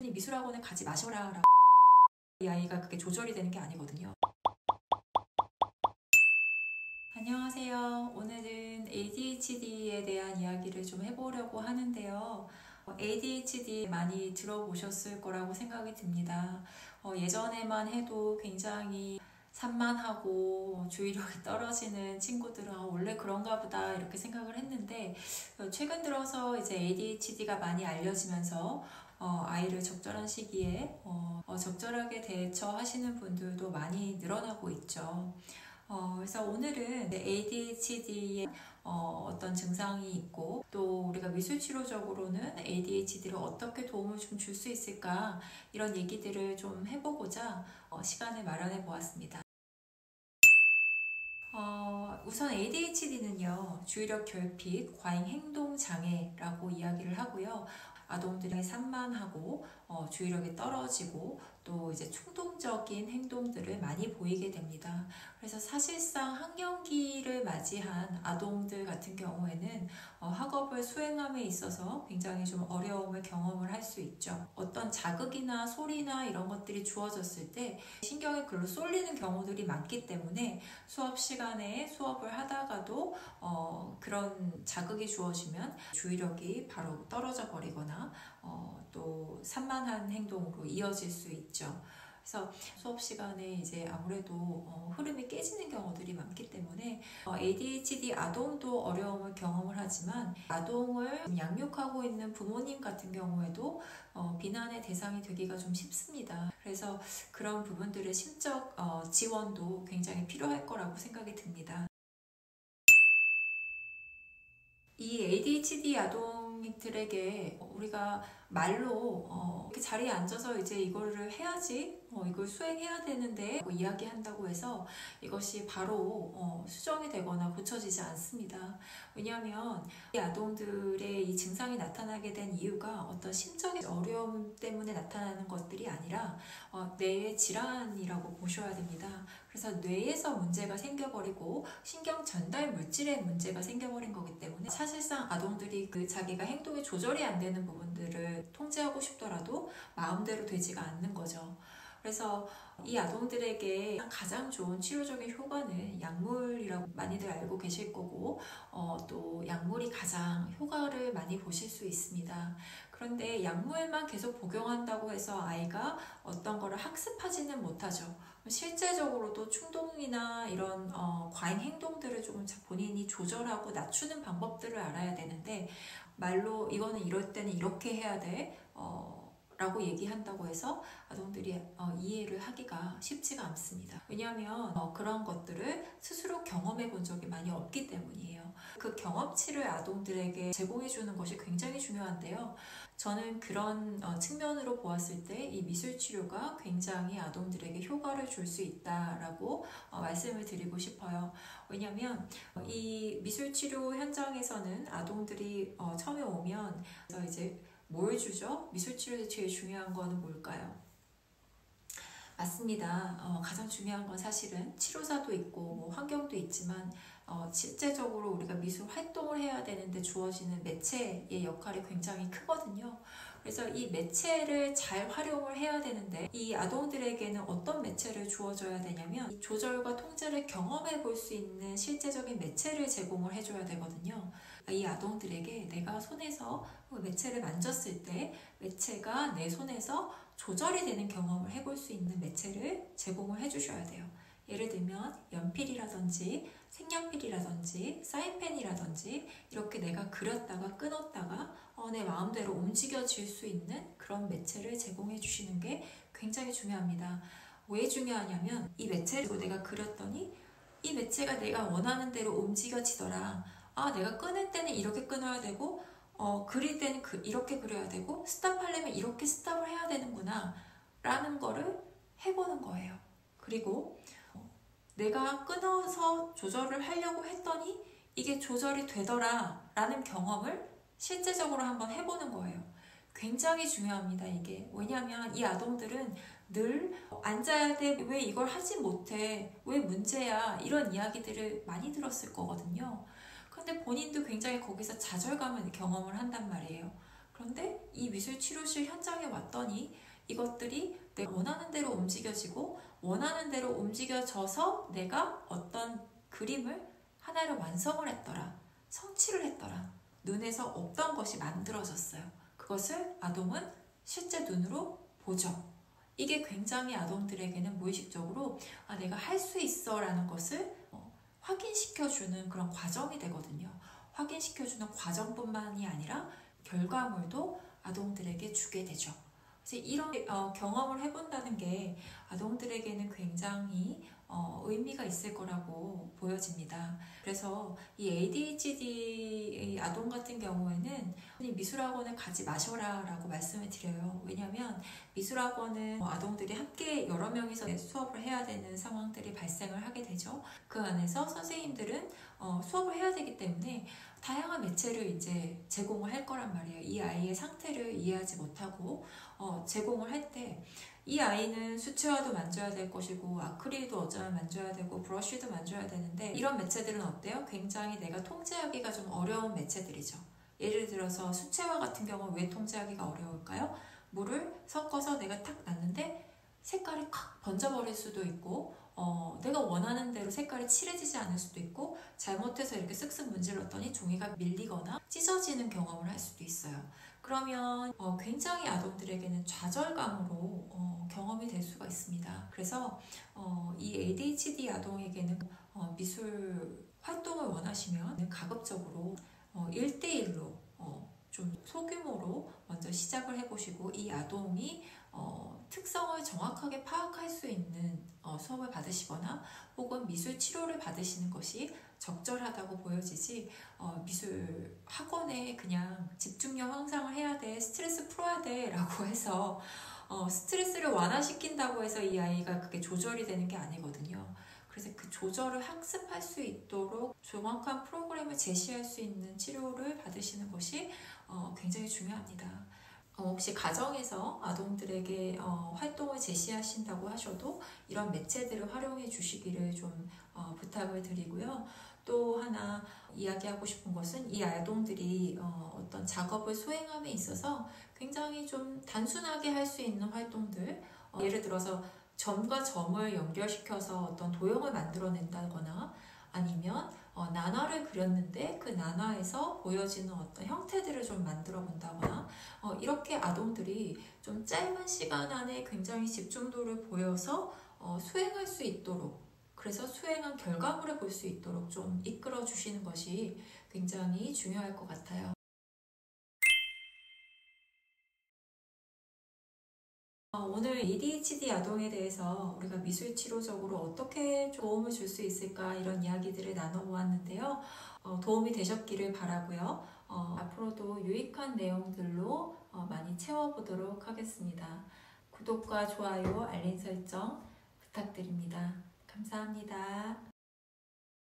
미술학원을 가지 마셔라 라고. 이 아이가 그게 조절이 되는 게 아니거든요. 안녕하세요. 오늘은 ADHD에 대한 이야기를 좀 해보려고 하는데요. ADHD 많이 들어보셨을 거라고 생각이 듭니다. 예전에만 해도 굉장히 산만하고 주의력이 떨어지는 친구들은 원래 그런가 보다 이렇게 생각을 했는데, 최근 들어서 이제 ADHD가 많이 알려지면서 아이를 적절한 시기에 적절하게 대처하시는 분들도 많이 늘어나고 있죠. 그래서 오늘은 ADHD의 어떤 증상이 있고, 또 우리가 미술치료적으로는 ADHD를 어떻게 도움을 좀 줄 수 있을까, 이런 얘기들을 좀 해보고자 시간을 마련해 보았습니다. 우선 ADHD는요, 주의력 결핍, 과잉 행동 장애라고 이야기를 하고요. 아동들이 산만하고 주의력이 떨어지고 또 이제 충동적인 행동들을 많이 보이게 됩니다. 그래서 사실상 학령기를 맞이한 아동들 같은 경우에는 학업을 수행함에 있어서 굉장히 좀 어려움을 경험을 할 수 있죠. 어떤 자극이나 소리나 이런 것들이 주어졌을 때 신경이 글로 쏠리는 경우들이 많기 때문에 수업 시간에 수업을 하다가도 그런 자극이 주어지면 주의력이 바로 떨어져 버리거나 또 산만한 행동으로 이어질 수 있죠. 그래서 수업 시간에 이제 아무래도 흐름이 깨지는 경우들이 많기 때문에 ADHD 아동도 어려움을 경험을 하지만, 아동을 양육하고 있는 부모님 같은 경우에도 비난의 대상이 되기가 좀 쉽습니다. 그래서 그런 부분들의 심적 지원도 굉장히 필요할 거라고 생각이 듭니다. 이 ADHD 아동들에게 우리가 말로 이렇게 자리에 앉아서 이제 이거를 해야지, 이걸 수행해야 되는데 이야기한다고 해서 이것이 바로 수정이 되거나 고쳐지지 않습니다. 왜냐하면 이 아동들의 이 증상이 나타나게 된 이유가 어떤 심적인 어려움 때문에 나타나는 것들이 아니라 뇌의 질환이라고 보셔야 됩니다. 그래서 뇌에서 문제가 생겨버리고 신경 전달 물질에 문제가 생겨버린 거기 때문에, 사실상 아동들이 자기가 행동이 조절이 안 되는 부분들을 통제하고 싶더라도 마음대로 되지가 않는 거죠. 그래서 이 아동들에게 가장 좋은 치료적인 효과는 약물이라고 많이들 알고 계실 거고, 또 약물이 가장 효과를 많이 보실 수 있습니다. 그런데 약물만 계속 복용한다고 해서 아이가 어떤 거를 학습하지는 못하죠. 실제적으로도 충동이나 이런 과잉 행동들을 조금 본인이 조절하고 낮추는 방법들을 알아야 되는데, 말로 이거는 이럴 때는 이렇게 해야 돼 라고 얘기한다고 해서 아동들이 이해를 하기가 쉽지가 않습니다. 왜냐하면 그런 것들을 스스로 경험해 본 적이 많이 없기 때문이에요. 그 경험치를 아동들에게 제공해 주는 것이 굉장히 중요한데요. 저는 그런 측면으로 보았을 때 이 미술치료가 굉장히 아동들에게 효과를 줄 수 있다라고 말씀을 드리고 싶어요. 왜냐하면 이 미술치료 현장에서는 아동들이 처음에 오면 이제 뭘 주죠? 미술치료에서 제일 중요한 거는 뭘까요? 맞습니다. 가장 중요한 건 사실은 치료사도 있고 뭐 환경도 있지만, 실제적으로 우리가 미술 활동을 해야 되는데 주어지는 매체의 역할이 굉장히 크거든요. 그래서 이 매체를 잘 활용을 해야 되는데, 이 아동들에게는 어떤 매체를 주어줘야 되냐면, 이 조절과 통제를 경험해 볼 수 있는 실제적인 매체를 제공을 해줘야 되거든요. 이 아동들에게 내가 손에서 매체를 만졌을 때 매체가 내 손에서 조절이 되는 경험을 해볼 수 있는 매체를 제공을 해주셔야 돼요. 예를 들면 연필이라든지 색연필이라든지 사인펜이라든지, 이렇게 내가 그렸다가 끊었다가 내 마음대로 움직여질 수 있는 그런 매체를 제공해 주시는 게 굉장히 중요합니다. 왜 중요하냐면, 이 매체로 내가 그렸더니 이 매체가 내가 원하는 대로 움직여지더라. 내가 끊을 때는 이렇게 끊어야 되고 그릴 때는 이렇게 그려야 되고, 스탑하려면 이렇게 스탑을 해야 되는구나 라는 거를 해보는 거예요. 그리고 내가 끊어서 조절을 하려고 했더니 이게 조절이 되더라 라는 경험을 실제적으로 한번 해보는 거예요. 굉장히 중요합니다, 이게. 왜냐하면 이 아동들은 늘 앉아야 돼, 왜 이걸 하지 못해, 왜 문제야, 이런 이야기들을 많이 들었을 거거든요. 근데 본인도 굉장히 거기서 좌절감을 경험을 한단 말이에요. 그런데 이 미술치료실 현장에 왔더니 이것들이 내가 원하는 대로 움직여지고 원하는 대로 움직여져서 내가 어떤 그림을 하나를 완성을 했더라. 성취를 했더라. 눈에서 없던 것이 만들어졌어요. 그것을 아동은 실제 눈으로 보죠. 이게 굉장히 아동들에게는 무의식적으로 내가 할 수 있어 라는 것을 확인시켜주는 그런 과정이 되거든요. 확인시켜주는 과정뿐만이 아니라 결과물도 아동들에게 주게 되죠. 그래서 이런 경험을 해본다는 게 아동들에게는 굉장히 의미가 있을 거라고 보여집니다. 그래서 이 ADHD 아동 같은 경우에는 미술학원을 가지 마셔라 라고 말씀을 드려요. 왜냐하면 미술학원은 아동들이 함께 여러 명이서 수업을 해야 되는 상황들이 발생을 하게 되죠. 그 안에서 선생님들은 수업을 해야 되기 때문에 다양한 매체를 이제 제공을 할 거란 말이에요. 이 아이의 상태를 이해하지 못하고 제공을 할 때 이 아이는 수채화도 만져야 될 것이고 아크릴도 어쩌면 만져야 되고 브러쉬도 만져야 되는데 이런 매체들은 어때요? 굉장히 내가 통제하기가 좀 어려운 매체들이죠. 예를 들어서 수채화 같은 경우는 왜 통제하기가 어려울까요? 물을 섞어서 내가 탁 놨는데 색깔이 칵 번져버릴 수도 있고 내가 원하는 대로 색깔이 칠해지지 않을 수도 있고 잘못해서 이렇게 쓱쓱 문질렀더니 종이가 밀리거나 찢어지는 경험을 할 수도 있어요. 그러면 굉장히 아동들에게는 좌절감으로 경험이 될 수가 있습니다. 그래서 이 ADHD 아동에게는 미술 활동을 원하시면 가급적으로 1대1로 좀 소규모로 먼저 시작을 해보시고 이 아동이 특성을 정확하게 파악할 수 있는 수업을 받으시거나 혹은 미술 치료를 받으시는 것이 적절하다고 보여지지 미술 학원에 그냥 집중력 향상을 해야 돼, 스트레스 풀어야 돼 라고 해서 스트레스를 완화시킨다고 해서 이 아이가 그게 조절이 되는 게 아니거든요. 그래서 그 조절을 학습할 수 있도록 정확한 프로그램을 제시할 수 있는 치료를 받으시는 것이 굉장히 중요합니다. 혹시 가정에서 아동들에게 활동을 제시하신다고 하셔도 이런 매체들을 활용해 주시기를 좀 부탁을 드리고요. 또 하나 이야기하고 싶은 것은 이 아동들이 어떤 작업을 수행함에 있어서 굉장히 좀 단순하게 할 수 있는 활동들, 예를 들어서 점과 점을 연결시켜서 어떤 도형을 만들어낸다거나 아니면 난화를 그렸는데 그 난화에서 보여지는 어떤 형태들을 좀 만들어 본다거나 이렇게 아동들이 좀 짧은 시간 안에 굉장히 집중도를 보여서 수행할 수 있도록, 그래서 수행한 결과물을 볼 수 있도록 좀 이끌어 주시는 것이 굉장히 중요할 것 같아요. 오늘 ADHD 아동에 대해서 우리가 미술치료적으로 어떻게 도움을 줄 수 있을까 이런 이야기들을 나눠보았는데요. 도움이 되셨기를 바라고요. 앞으로도 유익한 내용들로 많이 채워보도록 하겠습니다. 구독과 좋아요, 알림 설정 부탁드립니다. 감사합니다.